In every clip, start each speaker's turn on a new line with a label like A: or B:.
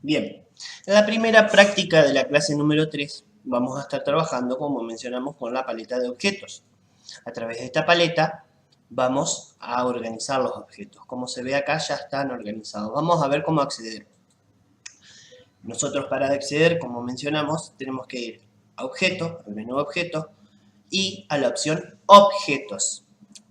A: Bien, en la primera práctica de la clase número 3 vamos a estar trabajando, como mencionamos, con la paleta de objetos. A través de esta paleta vamos a organizar los objetos. Como se ve acá ya están organizados. Vamos a ver cómo acceder. Nosotros para acceder, como mencionamos, tenemos que ir a objetos, al menú objetos y a la opción objetos.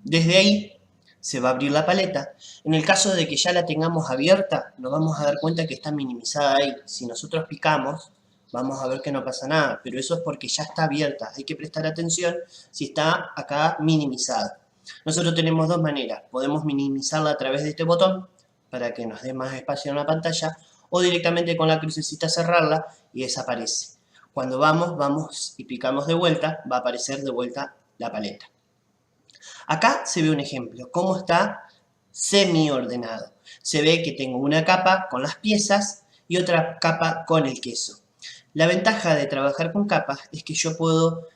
A: Desde ahí se va a abrir la paleta. En el caso de que ya la tengamos abierta, nos vamos a dar cuenta que está minimizada ahí. Si nosotros picamos, vamos a ver que no pasa nada, pero eso es porque ya está abierta. Hay que prestar atención si está acá minimizada. Nosotros tenemos dos maneras. Podemos minimizarla a través de este botón para que nos dé más espacio en la pantalla, o directamente con la crucecita cerrarla y desaparece. Cuando vamos y picamos de vuelta, va a aparecer de vuelta la paleta. Acá se ve un ejemplo, cómo está semi-ordenado. Se ve que tengo una capa con las piezas y otra capa con el queso. La ventaja de trabajar con capas es que yo puedo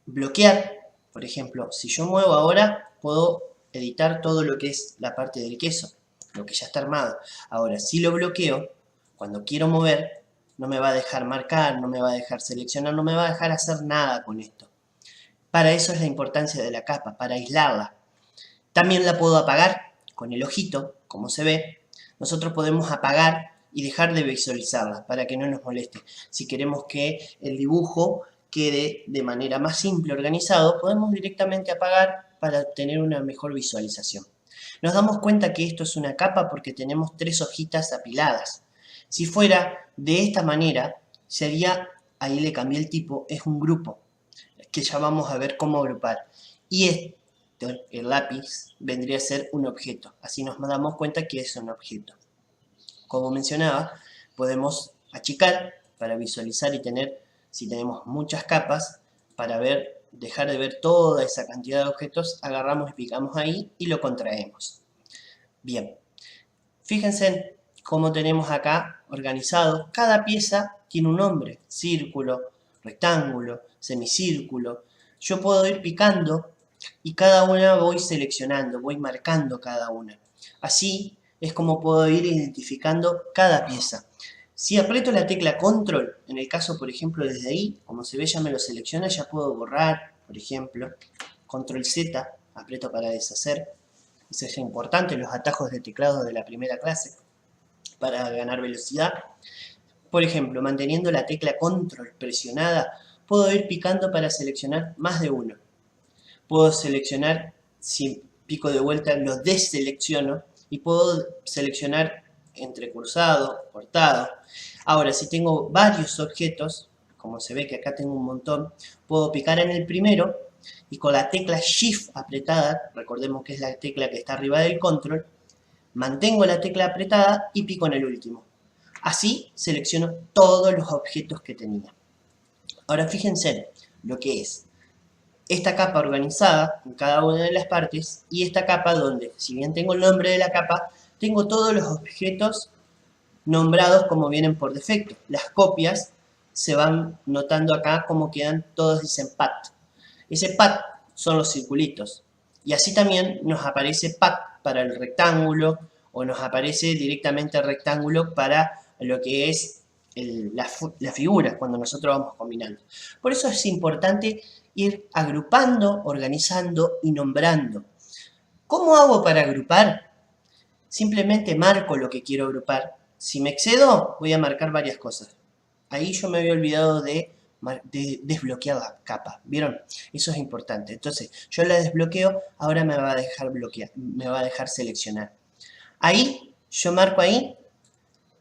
A: bloquear, por ejemplo, si yo muevo ahora, puedo editar todo lo que es la parte del queso, lo que ya está armado. Ahora, si lo bloqueo, cuando quiero mover, no me va a dejar marcar, no me va a dejar seleccionar, no me va a dejar hacer nada con esto. Para eso es la importancia de la capa, para aislarla. También la puedo apagar con el ojito, como se ve. Nosotros podemos apagar y dejar de visualizarla para que no nos moleste. Si queremos que el dibujo quede de manera más simple, organizado, podemos directamente apagar para obtener una mejor visualización. Nos damos cuenta que esto es una capa porque tenemos 3 hojitas apiladas. Si fuera de esta manera, sería, ahí le cambié el tipo, es un grupo, que ya vamos a ver cómo agrupar. Y el lápiz vendría a ser un objeto. Así nos damos cuenta que es un objeto. Como mencionaba, podemos achicar para visualizar y tener, si tenemos muchas capas, para ver, dejar de ver toda esa cantidad de objetos, agarramos y picamos ahí y lo contraemos. Bien, fíjense cómo tenemos acá organizado. Cada pieza tiene un nombre: círculo, rectángulo, semicírculo. Yo puedo ir picando y cada una voy seleccionando, voy marcando cada una. Así es como puedo ir identificando cada pieza. Si aprieto la tecla control, en el caso por ejemplo desde ahí, como se ve ya me lo selecciona, ya puedo borrar, por ejemplo, control Z, aprieto para deshacer. Eso es importante, los atajos de teclado de la primera clase, para ganar velocidad. Por ejemplo, manteniendo la tecla control presionada, puedo ir picando para seleccionar más de uno. Puedo seleccionar, si pico de vuelta lo deselecciono y puedo seleccionar entrecruzado, cortado. Ahora, si tengo varios objetos, como se ve que acá tengo un montón, puedo picar en el primero y con la tecla Shift apretada, recordemos que es la tecla que está arriba del control, mantengo la tecla apretada y pico en el último. Así selecciono todos los objetos que tenía. Ahora fíjense lo que es esta capa organizada en cada una de las partes y esta capa donde, si bien tengo el nombre de la capa, tengo todos los objetos nombrados como vienen por defecto. Las copias se van notando acá como quedan, todos dicen pat. Ese pat son los circulitos. Y así también nos aparece pat para el rectángulo o nos aparece directamente el rectángulo para lo que es la figura cuando nosotros vamos combinando. Por eso es importante ir agrupando, organizando y nombrando. ¿Cómo hago para agrupar? Simplemente marco lo que quiero agrupar. Si me excedo, voy a marcar varias cosas. Ahí yo me había olvidado de desbloquear la capa, ¿vieron? Eso es importante. Entonces, yo la desbloqueo, ahora me va a dejar bloquear, me va a dejar seleccionar. Ahí, yo marco ahí,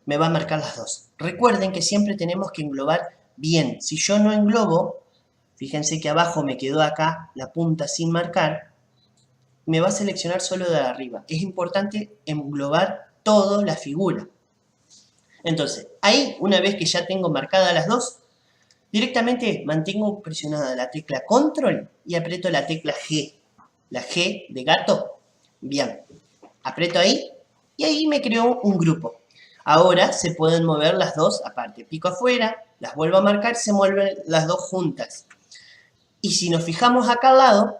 A: me va a marcar las dos. Recuerden que siempre tenemos que englobar bien. Si yo no englobo, fíjense que abajo me quedó acá la punta sin marcar, me va a seleccionar solo de arriba. Es importante englobar toda la figura. Entonces, ahí, una vez que ya tengo marcadas las dos, directamente mantengo presionada la tecla control y aprieto la tecla G. La G de gato. Bien, aprieto ahí y ahí me creó un grupo. Ahora se pueden mover las dos aparte. Pico afuera, las vuelvo a marcar, se mueven las dos juntas. Y si nos fijamos acá al lado,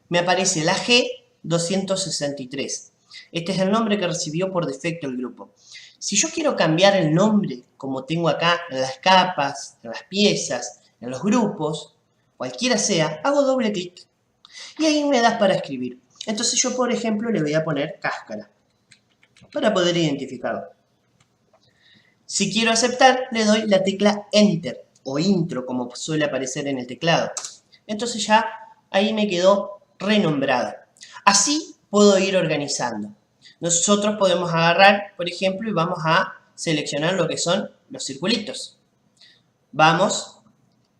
A: me aparece la G263. Este es el nombre que recibió por defecto el grupo. Si yo quiero cambiar el nombre, como tengo acá en las capas, en las piezas, en los grupos, cualquiera sea, hago doble clic y ahí me das para escribir. Entonces yo, por ejemplo, le voy a poner cáscara para poder identificarlo. Si quiero aceptar, le doy la tecla Enter o Intro, como suele aparecer en el teclado. Entonces ya ahí me quedó renombrado. Así puedo ir organizando. Nosotros podemos agarrar, por ejemplo, y vamos a seleccionar lo que son los circulitos. Vamos,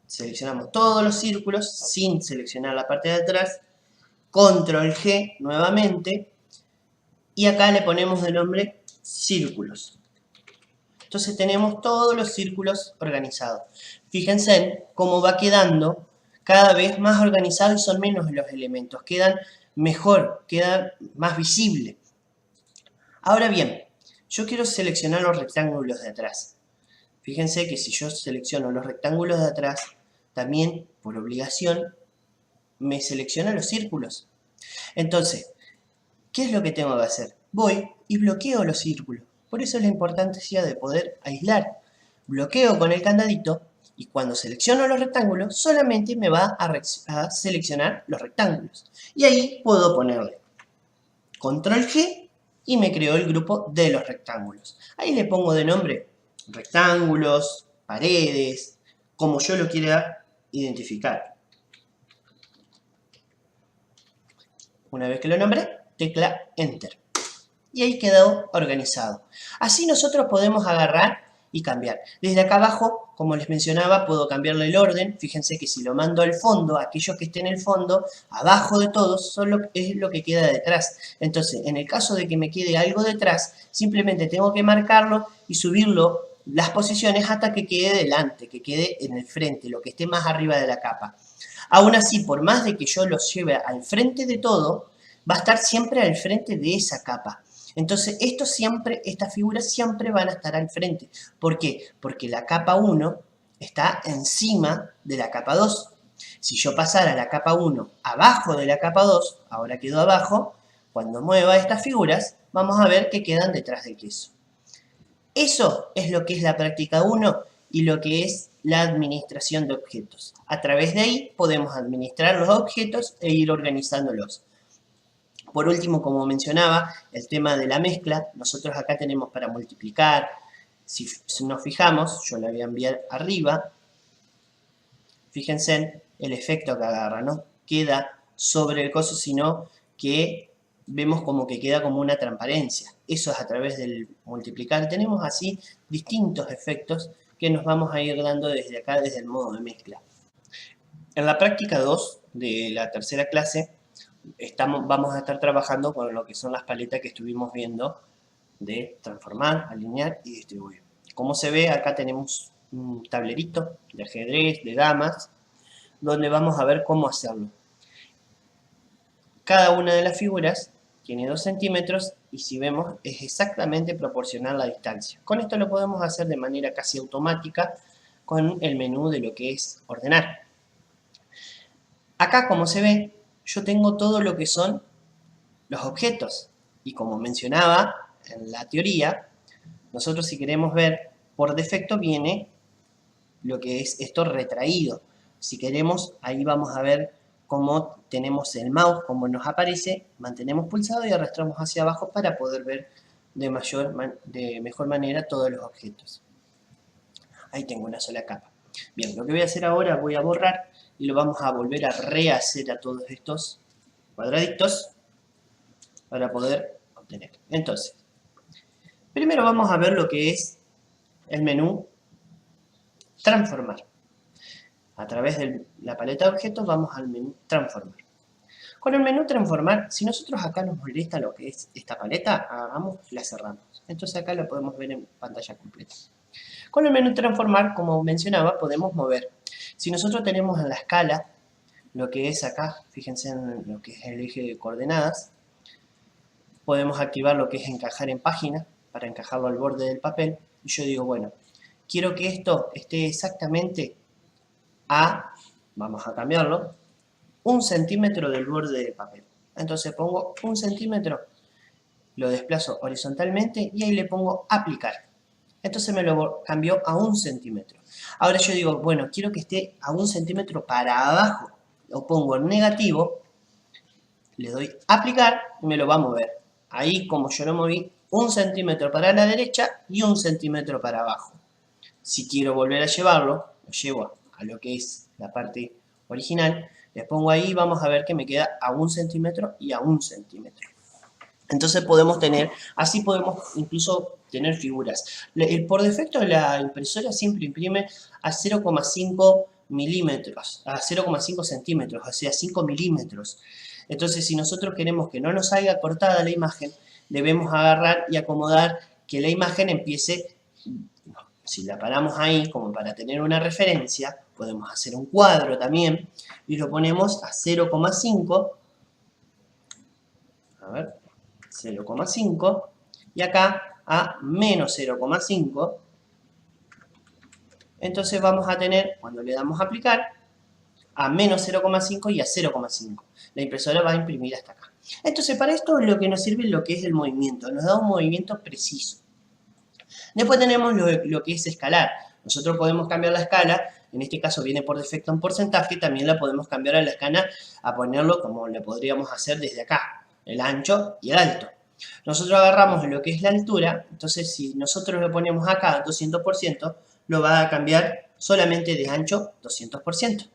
A: seleccionamos todos los círculos sin seleccionar la parte de atrás. Control G nuevamente. Y acá le ponemos de nombre círculos. Entonces tenemos todos los círculos organizados. Fíjense en cómo va quedando cada vez más organizado y son menos los elementos. Quedan mejor, queda más visible. Ahora bien, yo quiero seleccionar los rectángulos de atrás. Fíjense que si yo selecciono los rectángulos de atrás, también por obligación me selecciona los círculos. Entonces, ¿qué es lo que tengo que hacer? Voy y bloqueo los círculos. Por eso es la importancia de poder aislar. Bloqueo con el candadito y cuando selecciono los rectángulos, solamente me va a seleccionar los rectángulos. Y ahí puedo ponerle Control G y me creó el grupo de los rectángulos. Ahí le pongo de nombre rectángulos, paredes, como yo lo quiera identificar. Una vez que lo nombré, tecla Enter. Y ahí quedó organizado. Así nosotros podemos agarrar y cambiar. Desde acá abajo, como les mencionaba, puedo cambiarle el orden. Fíjense que si lo mando al fondo, aquellos que estén en el fondo, abajo de todos, es lo que queda detrás. Entonces, en el caso de que me quede algo detrás, simplemente tengo que marcarlo y subirlo las posiciones hasta que quede delante, que quede en el frente, lo que esté más arriba de la capa. Aún así, por más de que yo los lleve al frente de todo, va a estar siempre al frente de esa capa. Entonces, estas figuras siempre van a estar al frente. ¿Por qué? Porque la capa 1 está encima de la capa 2. Si yo pasara la capa 1 abajo de la capa 2, ahora quedó abajo, cuando mueva estas figuras, vamos a ver que quedan detrás del queso. Eso es lo que es la práctica 1 y lo que es la administración de objetos. A través de ahí podemos administrar los objetos e ir organizándolos. Por último, como mencionaba, el tema de la mezcla. Nosotros acá tenemos para multiplicar. Si nos fijamos, yo la voy a enviar arriba. Fíjense en el efecto que agarra, no queda sobre el coso, sino que vemos como que queda como una transparencia. Eso es a través del multiplicar. Tenemos así distintos efectos que nos vamos a ir dando desde acá, desde el modo de mezcla. En la práctica 2 de la tercera clase, vamos a estar trabajando con lo que son las paletas que estuvimos viendo de transformar, alinear y distribuir. Como se ve, acá tenemos un tablerito de ajedrez, de damas, donde vamos a ver cómo hacerlo. Cada una de las figuras tiene 2 centímetros y si vemos es exactamente proporcional la distancia. Con esto lo podemos hacer de manera casi automática con el menú de lo que es ordenar. Acá, como se ve, yo tengo todo lo que son los objetos. Y como mencionaba en la teoría, nosotros si queremos ver, por defecto viene lo que es esto retraído. Si queremos, ahí vamos a ver cómo tenemos el mouse, como nos aparece, mantenemos pulsado y arrastramos hacia abajo para poder ver de mejor manera todos los objetos. Ahí tengo una sola capa. Bien, lo que voy a hacer ahora, voy a borrar y lo vamos a volver a rehacer a todos estos cuadraditos para poder obtener. Entonces, primero vamos a ver lo que es el menú transformar. A través de la paleta de objetos vamos al menú transformar. Con el menú transformar, si nosotros acá nos molesta lo que es esta paleta, hagamos, la cerramos. Entonces acá la podemos ver en pantalla completa. Con el menú transformar, como mencionaba, podemos mover. Si nosotros tenemos en la escala lo que es acá, fíjense en lo que es el eje de coordenadas, podemos activar lo que es encajar en página para encajarlo al borde del papel. Y yo digo, bueno, quiero que esto esté exactamente vamos a cambiarlo, 1 centímetro del borde del papel. Entonces pongo 1 centímetro lo desplazo horizontalmente y ahí le pongo aplicar. Entonces me lo cambió a 1 centímetro. Ahora yo digo, bueno, quiero que esté a 1 centímetro para abajo. Lo pongo en negativo, le doy aplicar y me lo va a mover. Ahí, como yo lo moví, 1 centímetro para la derecha y 1 centímetro para abajo. Si quiero volver a llevarlo, lo llevo a lo que es la parte original, le pongo ahí y vamos a ver que me queda a 1 centímetro y a 1 centímetro. Entonces podemos tener, así podemos incluso tener figuras. Por defecto la impresora siempre imprime a 0,5 milímetros, a 0,5 centímetros, o sea 5 milímetros. Entonces si nosotros queremos que no nos salga cortada la imagen, debemos agarrar y acomodar que la imagen empiece, si la paramos ahí como para tener una referencia, podemos hacer un cuadro también y lo ponemos a 0,5, a ver, 0,5 y acá a menos 0,5. Entonces vamos a tener, cuando le damos a aplicar, a menos 0,5 y a 0,5. La impresora va a imprimir hasta acá. Entonces para esto lo que nos sirve es lo que es el movimiento, nos da un movimiento preciso. Después tenemos lo que es escalar. Nosotros podemos cambiar la escala, en este caso viene por defecto en porcentaje, también la podemos cambiar a la escala a ponerlo como le podríamos hacer desde acá, el ancho y el alto. Nosotros agarramos lo que es la altura, entonces si nosotros lo ponemos acá 200%, lo va a cambiar solamente de ancho 200%.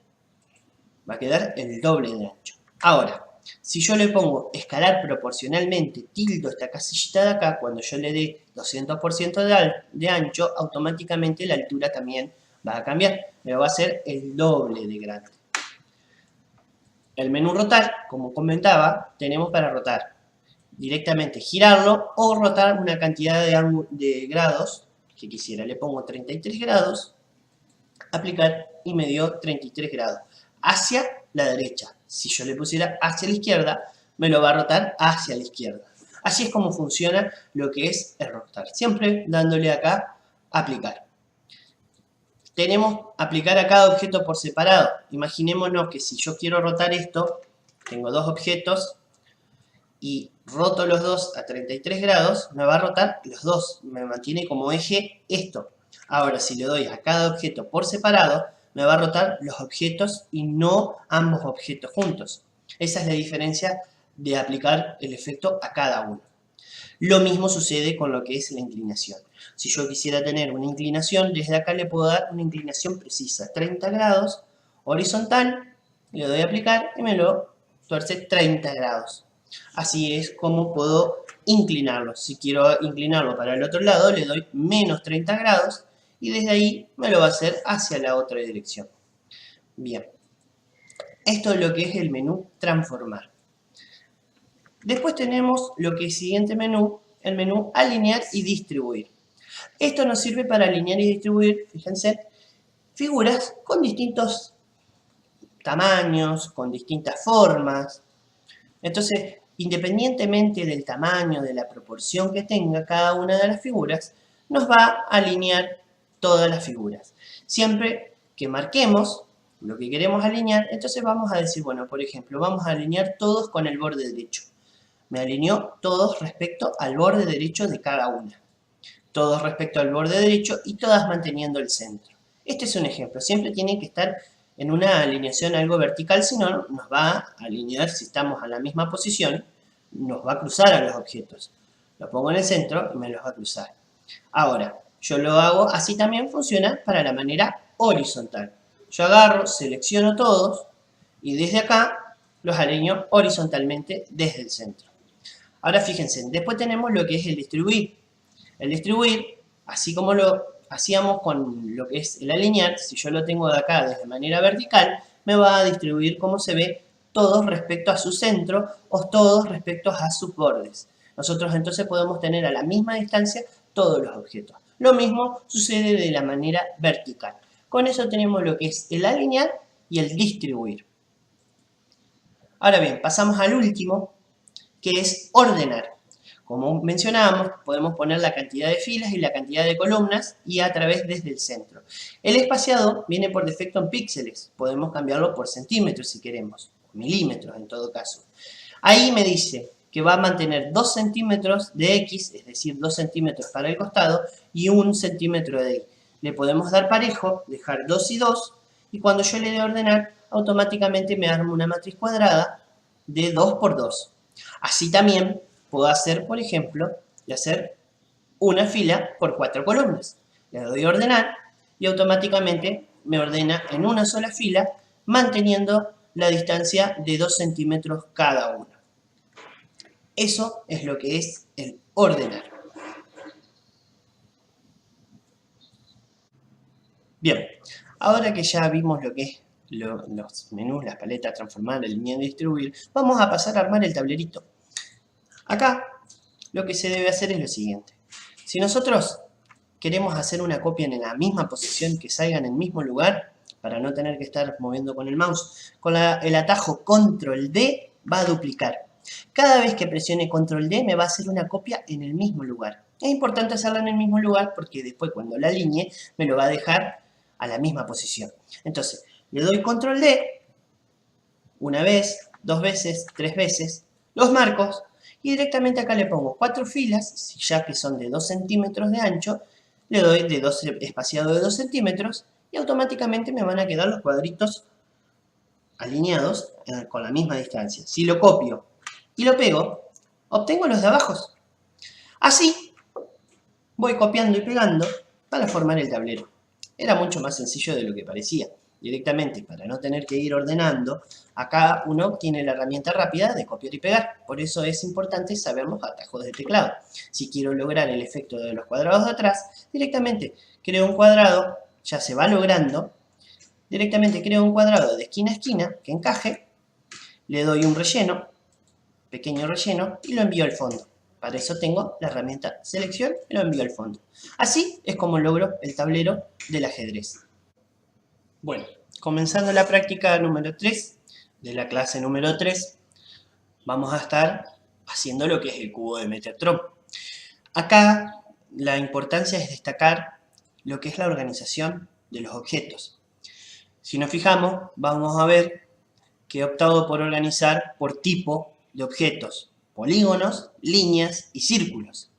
A: Va a quedar el doble de ancho. Ahora, si yo le pongo escalar proporcionalmente, tildo esta casillita de acá, cuando yo le dé 200% de ancho, automáticamente la altura también va a cambiar. Me va a ser el doble de grande. El menú rotar, como comentaba, tenemos para rotar directamente girarlo o rotar una cantidad de grados que quisiera. Le pongo 33 grados, aplicar y me dio 33 grados. Hacia la derecha. Si yo le pusiera hacia la izquierda, me lo va a rotar hacia la izquierda. Así es como funciona lo que es el rotar. Siempre dándole acá aplicar. Tenemos aplicar a cada objeto por separado. Imaginémonos que si yo quiero rotar esto, tengo dos objetos y roto los dos a 33 grados, me va a rotar los dos. Me mantiene como eje esto. Ahora, si le doy a cada objeto por separado, me va a rotar los objetos y no ambos objetos juntos. Esa es la diferencia de aplicar el efecto a cada uno. Lo mismo sucede con lo que es la inclinación. Si yo quisiera tener una inclinación, desde acá le puedo dar una inclinación precisa, 30 grados, horizontal, le doy a aplicar y me lo tuerce 30 grados. Así es como puedo inclinarlo. Si quiero inclinarlo para el otro lado, le doy menos 30 grados y desde ahí me lo va a hacer hacia la otra dirección. Bien, esto es lo que es el menú transformar. Después tenemos lo que es el siguiente menú, el menú alinear y distribuir. Esto nos sirve para alinear y distribuir, fíjense, figuras con distintos tamaños, con distintas formas. Entonces, independientemente del tamaño, de la proporción que tenga cada una de las figuras, nos va a alinear todas las figuras. Siempre que marquemos lo que queremos alinear, entonces vamos a decir, bueno, por ejemplo, vamos a alinear todos con el borde derecho. Me alineó todos respecto al borde derecho de cada una. Todos respecto al borde derecho y todas manteniendo el centro. Este es un ejemplo. Siempre tienen que estar en una alineación algo vertical, si no, nos va a alinear, si estamos a la misma posición, nos va a cruzar a los objetos. Lo pongo en el centro y me los va a cruzar. Ahora, yo lo hago, así también funciona para la manera horizontal. Yo agarro, selecciono todos y desde acá los alineo horizontalmente desde el centro. Ahora fíjense, después tenemos lo que es el distribuir. El distribuir, así como lo hacíamos con lo que es el alinear, si yo lo tengo de acá desde manera vertical, me va a distribuir como se ve todos respecto a su centro o todos respecto a sus bordes. Nosotros entonces podemos tener a la misma distancia todos los objetos. Lo mismo sucede de la manera vertical. Con eso tenemos lo que es el alinear y el distribuir. Ahora bien, pasamos al último, que es ordenar. Como mencionábamos, podemos poner la cantidad de filas y la cantidad de columnas y a través desde el centro. El espaciado viene por defecto en píxeles. Podemos cambiarlo por centímetros si queremos, milímetros en todo caso. Ahí me dice, que va a mantener 2 centímetros de X, es decir, 2 centímetros para el costado, y 1 centímetro de Y. Le podemos dar parejo, dejar 2 y 2, y cuando yo le dé a ordenar, automáticamente me arma una matriz cuadrada de 2 por 2. Así también puedo hacer, por ejemplo, de hacer una fila por 4 columnas. Le doy a ordenar y automáticamente me ordena en una sola fila, manteniendo la distancia de 2 centímetros cada uno. Eso es lo que es el ordenar. Bien, ahora que ya vimos lo que es los menús, las paletas, transformar, eliminar y distribuir, vamos a pasar a armar el tablerito. Acá lo que se debe hacer es lo siguiente. Si nosotros queremos hacer una copia en la misma posición, que salga en el mismo lugar, para no tener que estar moviendo con el mouse, con el atajo Control D va a duplicar. Cada vez que presione Control D me va a hacer una copia en el mismo lugar. Es importante hacerla en el mismo lugar porque después cuando la alinee me lo va a dejar a la misma posición. Entonces, le doy Control D, una vez, 2 veces, 3 veces, los marcos, y directamente acá le pongo 4 filas, ya que son de 2 centímetros de ancho, le doy de 2, espaciado de 2 centímetros, y automáticamente me van a quedar los cuadritos alineados con la misma distancia. Si lo copio y lo pego, obtengo los de abajo. Así voy copiando y pegando para formar el tablero. Era mucho más sencillo de lo que parecía. Directamente, para no tener que ir ordenando, acá uno tiene la herramienta rápida de copiar y pegar. Por eso es importante saber los atajos de teclado. Si quiero lograr el efecto de los cuadrados de atrás, directamente creo un cuadrado, ya se va logrando. Directamente creo un cuadrado de esquina a esquina que encaje, le doy un relleno, pequeño relleno, y lo envío al fondo. Para eso tengo la herramienta selección y lo envío al fondo. Así es como logro el tablero del ajedrez. Bueno, comenzando la práctica número 3 de la clase número 3, vamos a estar haciendo lo que es el cubo de Metatron. Acá la importancia es destacar lo que es la organización de los objetos. Si nos fijamos, vamos a ver que he optado por organizar por tipo de objetos: polígonos, líneas y círculos.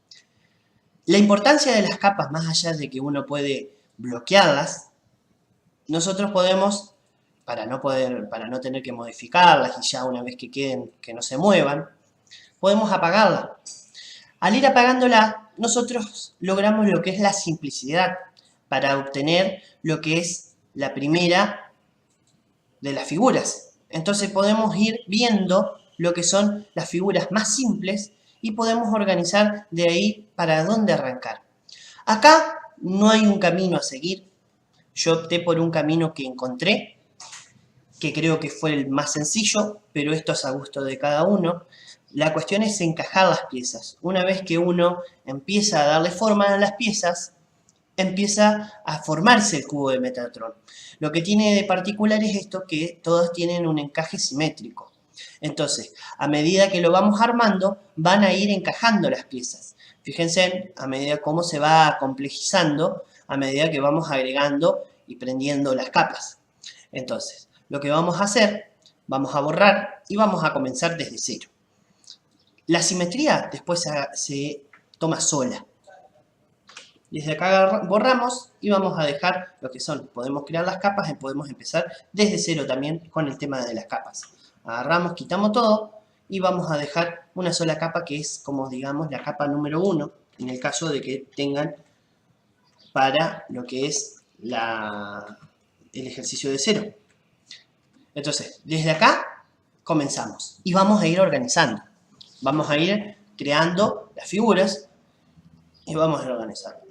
A: La importancia de las capas, más allá de que uno puede bloquearlas, nosotros podemos, para no tener que modificarlas y ya una vez que queden, que no se muevan, podemos apagarla. Al ir apagándola, nosotros logramos lo que es la simplicidad para obtener lo que es la primera de las figuras. Entonces podemos ir viendo lo que son las figuras más simples y podemos organizar de ahí para dónde arrancar. Acá no hay un camino a seguir. Yo opté por un camino que encontré, que creo que fue el más sencillo, pero esto es a gusto de cada uno. La cuestión es encajar las piezas. Una vez que uno empieza a darle forma a las piezas, empieza a formarse el cubo de Metatron. Lo que tiene de particular es esto, que todos tienen un encaje simétrico. Entonces, a medida que lo vamos armando, van a ir encajando las piezas. Fíjense a medida cómo se va complejizando, a medida que vamos agregando y prendiendo las capas. Entonces, lo que vamos a hacer, vamos a borrar y vamos a comenzar desde cero. La simetría después se toma sola. Desde acá borramos y vamos a dejar lo que son. Podemos crear las capas y podemos empezar desde cero también con el tema de las capas. Agarramos, quitamos todo y vamos a dejar una sola capa que es, como digamos, la capa número 1, en el caso de que tengan para lo que es el ejercicio de cero. Entonces, desde acá comenzamos y vamos a ir organizando. Vamos a ir creando las figuras y vamos a ir organizando.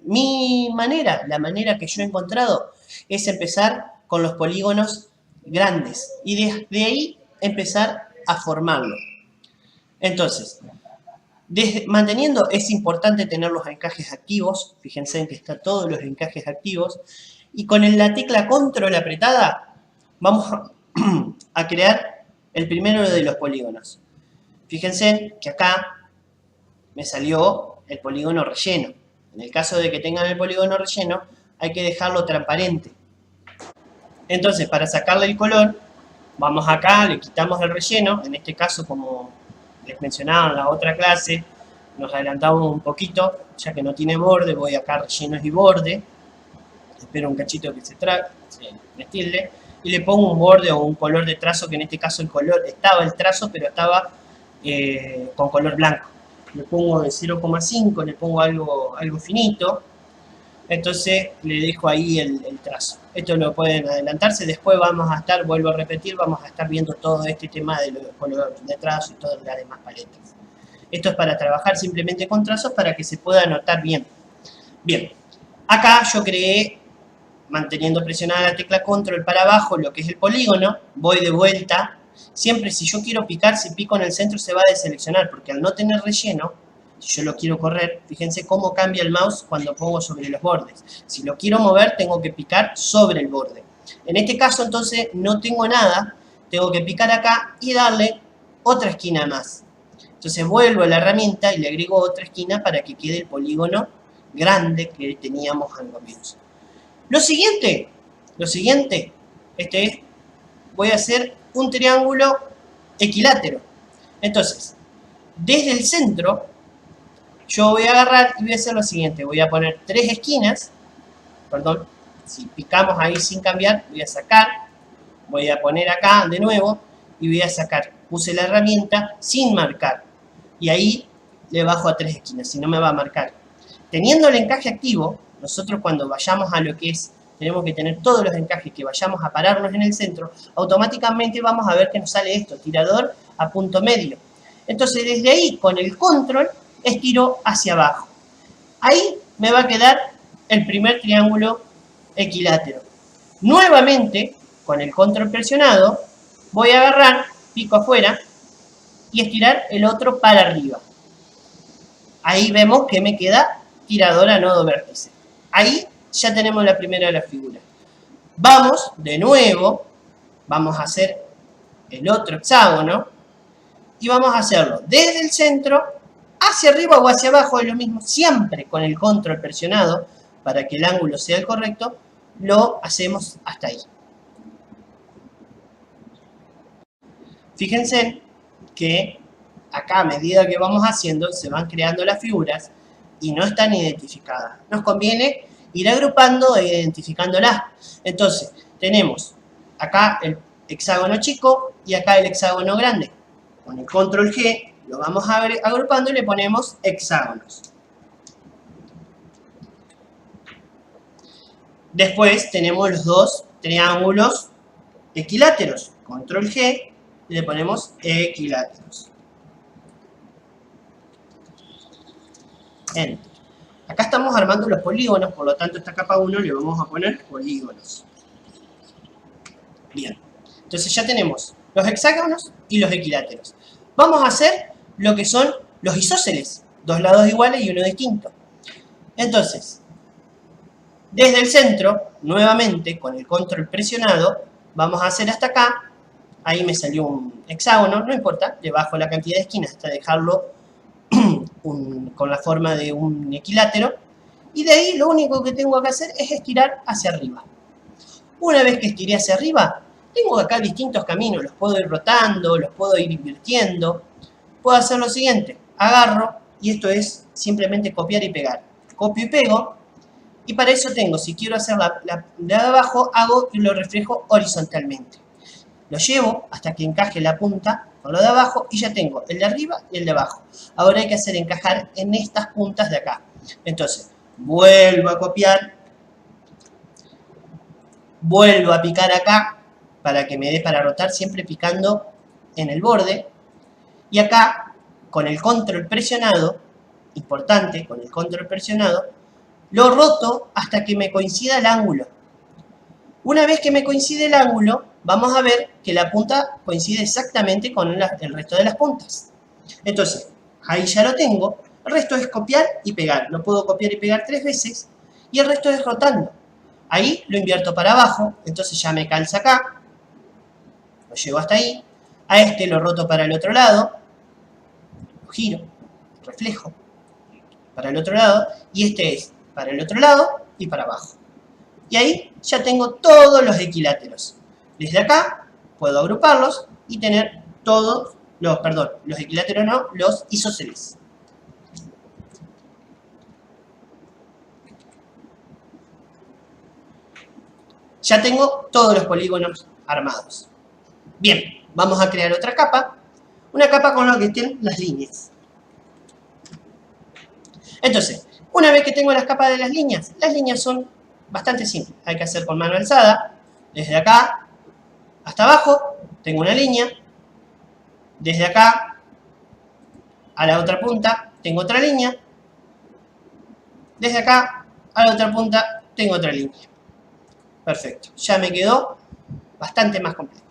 A: La manera que yo he encontrado es empezar con los polígonos grandes y desde ahí empezar a formarlo. Entonces, manteniendo, es importante tener los encajes activos. Fíjense en que están todos los encajes activos. Y con la tecla control apretada, vamos a crear el primero de los polígonos. Fíjense que acá me salió el polígono relleno. En el caso de que tengan el polígono relleno, hay que dejarlo transparente. Entonces, para sacarle el color, vamos acá, le quitamos el relleno. En este caso, como les mencionaba en la otra clase, nos adelantamos un poquito, ya que no tiene borde, voy acá rellenos y borde, espero un cachito que se destilde, y le pongo un borde o un color de trazo, que en este caso estaba el trazo, pero estaba con color blanco. Le pongo de 0,5, le pongo algo finito, entonces le dejo ahí el trazo. Esto lo pueden adelantarse, después vamos a estar, vuelvo a repetir, vamos a estar viendo todo este tema de los colores de trazo y todas las demás paletas. Esto es para trabajar simplemente con trazos para que se pueda notar bien. Bien, acá yo creé, manteniendo presionada la tecla control para abajo, lo que es el polígono, voy de vuelta. Siempre si yo quiero picar, si pico en el centro se va a deseleccionar, porque al no tener relleno, si yo lo quiero correr, fíjense cómo cambia el mouse cuando pongo sobre los bordes. Si lo quiero mover, tengo que picar sobre el borde. En este caso, entonces, no tengo nada, tengo que picar acá y darle otra esquina más. Entonces vuelvo a la herramienta y le agrego otra esquina para que quede el polígono grande que teníamos al comienzo. Lo siguiente, voy a hacer un triángulo equilátero. Entonces, desde el centro, yo voy a agarrar y voy a hacer lo siguiente. Voy a poner 3 esquinas, perdón, si picamos ahí sin cambiar, voy a sacar, voy a poner acá de nuevo y voy a sacar. Puse la herramienta sin marcar y ahí le bajo a 3 esquinas, si no me va a marcar. Teniendo el encaje activo, nosotros cuando vayamos a lo que es, tenemos que tener todos los encajes que vayamos a pararnos en el centro, automáticamente vamos a ver que nos sale esto, tirador a punto medio. Entonces desde ahí, con el control, estiro hacia abajo. Ahí me va a quedar el primer triángulo equilátero. Nuevamente, con el control presionado, voy a agarrar, pico afuera, y estirar el otro para arriba. Ahí vemos que me queda tirador a nodo vértice. Ahí ya tenemos la primera de las figuras. Vamos, de nuevo, vamos a hacer el otro hexágono, y vamos a hacerlo desde el centro, hacia arriba o hacia abajo, es lo mismo, siempre con el control presionado, para que el ángulo sea el correcto, lo hacemos hasta ahí. Fíjense que acá a medida que vamos haciendo se van creando las figuras y no están identificadas. Nos conviene ir agrupando e identificándolas. Entonces tenemos acá el hexágono chico y acá el hexágono grande. Con el control G lo vamos agrupando y le ponemos hexágonos. Después tenemos los dos triángulos equiláteros. Control G y le ponemos equiláteros. Enter. Acá estamos armando los polígonos, por lo tanto esta capa 1 le vamos a poner polígonos. Bien, entonces ya tenemos los hexágonos y los equiláteros. Vamos a hacer lo que son los isósceles, dos lados iguales y uno distinto. Entonces, desde el centro, nuevamente con el control presionado, vamos a hacer hasta acá. Ahí me salió un hexágono, no importa, le bajo la cantidad de esquinas hasta dejarlo con la forma de un equilátero. Y de ahí lo único que tengo que hacer es estirar hacia arriba. Una vez que estiré hacia arriba, tengo acá distintos caminos, los puedo ir rotando, los puedo ir invirtiendo. Puedo hacer lo siguiente, agarro, y esto es simplemente copiar y pegar. Copio y pego, y para eso tengo, si quiero hacer la de abajo, hago y lo reflejo horizontalmente. Lo llevo hasta que encaje la punta con lo de abajo y ya tengo el de arriba y el de abajo. Ahora hay que hacer encajar en estas puntas de acá. Entonces, vuelvo a copiar, vuelvo a picar acá para que me dé para rotar, siempre picando en el borde. Y acá, con el control presionado, importante, con el control presionado, lo roto hasta que me coincida el ángulo. Una vez que me coincide el ángulo, vamos a ver que la punta coincide exactamente con el resto de las puntas. Entonces, ahí ya lo tengo. El resto es copiar y pegar. Lo puedo copiar y pegar 3 veces. Y el resto es rotando. Ahí lo invierto para abajo. Entonces ya me calza acá. Lo llevo hasta ahí. A este lo roto para el otro lado. Lo giro. Reflejo. Para el otro lado. Y este es para el otro lado y para abajo. Y ahí ya tengo todos los equiláteros. Desde acá puedo agruparlos y tener todos los equiláteros no, los isósceles. Ya tengo todos los polígonos armados. Bien, vamos a crear otra capa. Una capa con lo que estén las líneas. Entonces, una vez que tengo las capas de las líneas son bastante simples. Hay que hacer con mano alzada. Desde acá hasta abajo tengo una línea. Desde acá a la otra punta tengo otra línea. Desde acá a la otra punta tengo otra línea. Perfecto. Ya me quedó bastante más completo.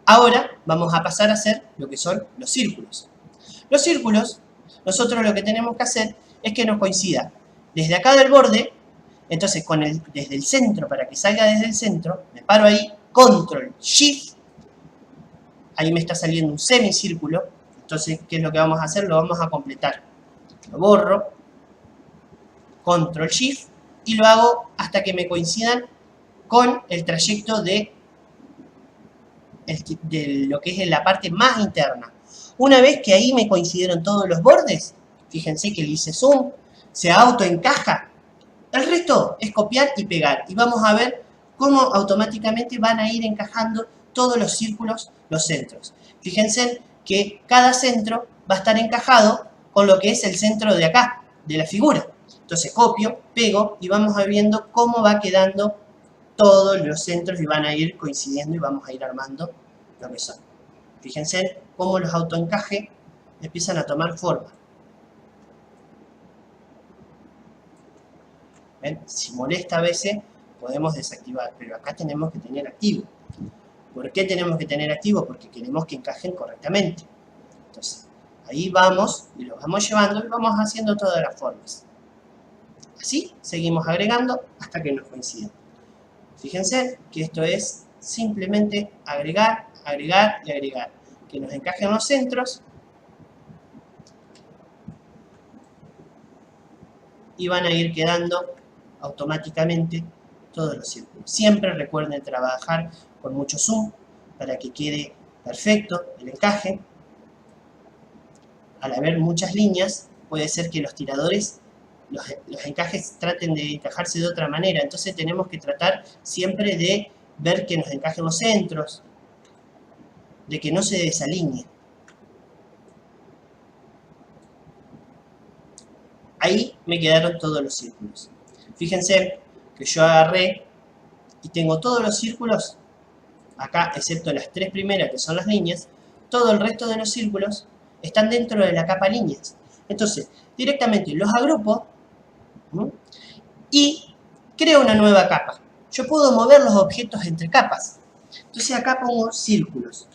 A: Ahora vamos a pasar a hacer lo que son los círculos. Los círculos, nosotros lo que tenemos que hacer es que nos coincida desde acá del borde, entonces desde el centro, para que salga desde el centro, me paro ahí, Control Shift, ahí me está saliendo un semicírculo, entonces, ¿qué es lo que vamos a hacer? Lo vamos a completar. Lo borro, Control Shift, y lo hago hasta que me coincidan con el trayecto de lo que es la parte más interna. Una vez que ahí me coincidieron todos los bordes, fíjense que le hice zoom, se autoencaja. El resto es copiar y pegar. Y vamos a ver cómo automáticamente van a ir encajando todos los círculos, los centros. Fíjense que cada centro va a estar encajado con lo que es el centro de acá, de la figura. Entonces copio, pego y vamos a ir viendo cómo va quedando todos los centros y van a ir coincidiendo y vamos a ir armando lo que son. Fíjense cómo los autoencajes empiezan a tomar forma. ¿Ven? Si molesta a veces podemos desactivar, pero acá tenemos que tener activo. ¿Por qué tenemos que tener activo? Porque queremos que encajen correctamente. Entonces, ahí vamos y los vamos llevando y vamos haciendo todas las formas. Así seguimos agregando hasta que nos coincidan. Fíjense que esto es simplemente agregar, agregar y agregar. Que nos encajen los centros. Y van a ir quedando automáticamente todos los círculos. Siempre recuerden trabajar con mucho zoom para que quede perfecto el encaje. Al haber muchas líneas, puede ser que los tiradores, los encajes traten de encajarse de otra manera. Entonces tenemos que tratar siempre de ver que nos encajen los centros, de que no se desalinee. Ahí me quedaron todos los círculos. Fíjense que yo agarré y tengo todos los círculos, acá excepto las tres primeras que son las líneas, todo el resto de los círculos están dentro de la capa líneas. Entonces, directamente los agrupo y creo una nueva capa. Yo puedo mover los objetos entre capas. Entonces acá pongo círculos.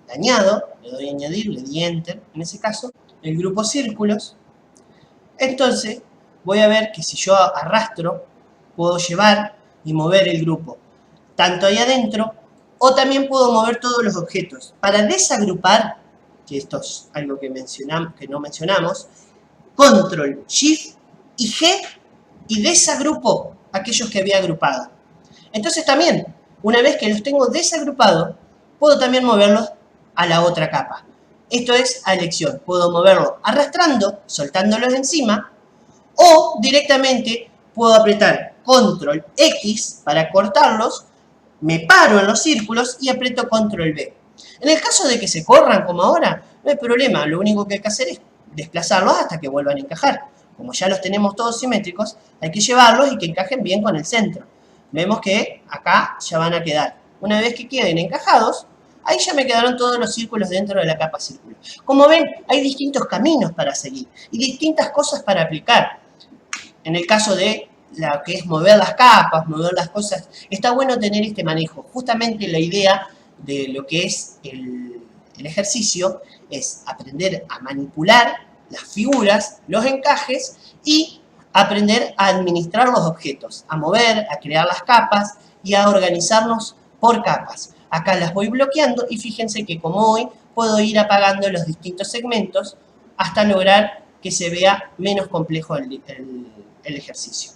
A: Le añado, le doy a añadir, le di enter, en ese caso, el grupo círculos. Entonces voy a ver que si yo arrastro, puedo llevar y mover el grupo, tanto ahí adentro, o también puedo mover todos los objetos. Para desagrupar, que esto es algo que no mencionamos, Control, Shift y G, y desagrupo aquellos que había agrupado. Entonces también, una vez que los tengo desagrupados, puedo también moverlos a la otra capa. Esto es a elección. Puedo moverlo arrastrando, soltándolos encima, o directamente puedo apretar Control X para cortarlos, me paro en los círculos y aprieto Control B. En el caso de que se corran como ahora, no hay problema. Lo único que hay que hacer es desplazarlos hasta que vuelvan a encajar. Como ya los tenemos todos simétricos, hay que llevarlos y que encajen bien con el centro. Vemos que acá ya van a quedar. Una vez que queden encajados, ahí ya me quedaron todos los círculos dentro de la capa círculo. Como ven, hay distintos caminos para seguir y distintas cosas para aplicar. En el caso de lo que es mover las capas, mover las cosas, está bueno tener este manejo. Justamente la idea de lo que es el ejercicio es aprender a manipular las figuras, los encajes y aprender a administrar los objetos, a mover, a crear las capas y a organizarnos por capas. Acá las voy bloqueando y fíjense que como hoy puedo ir apagando los distintos segmentos hasta lograr que se vea menos complejo el ejercicio.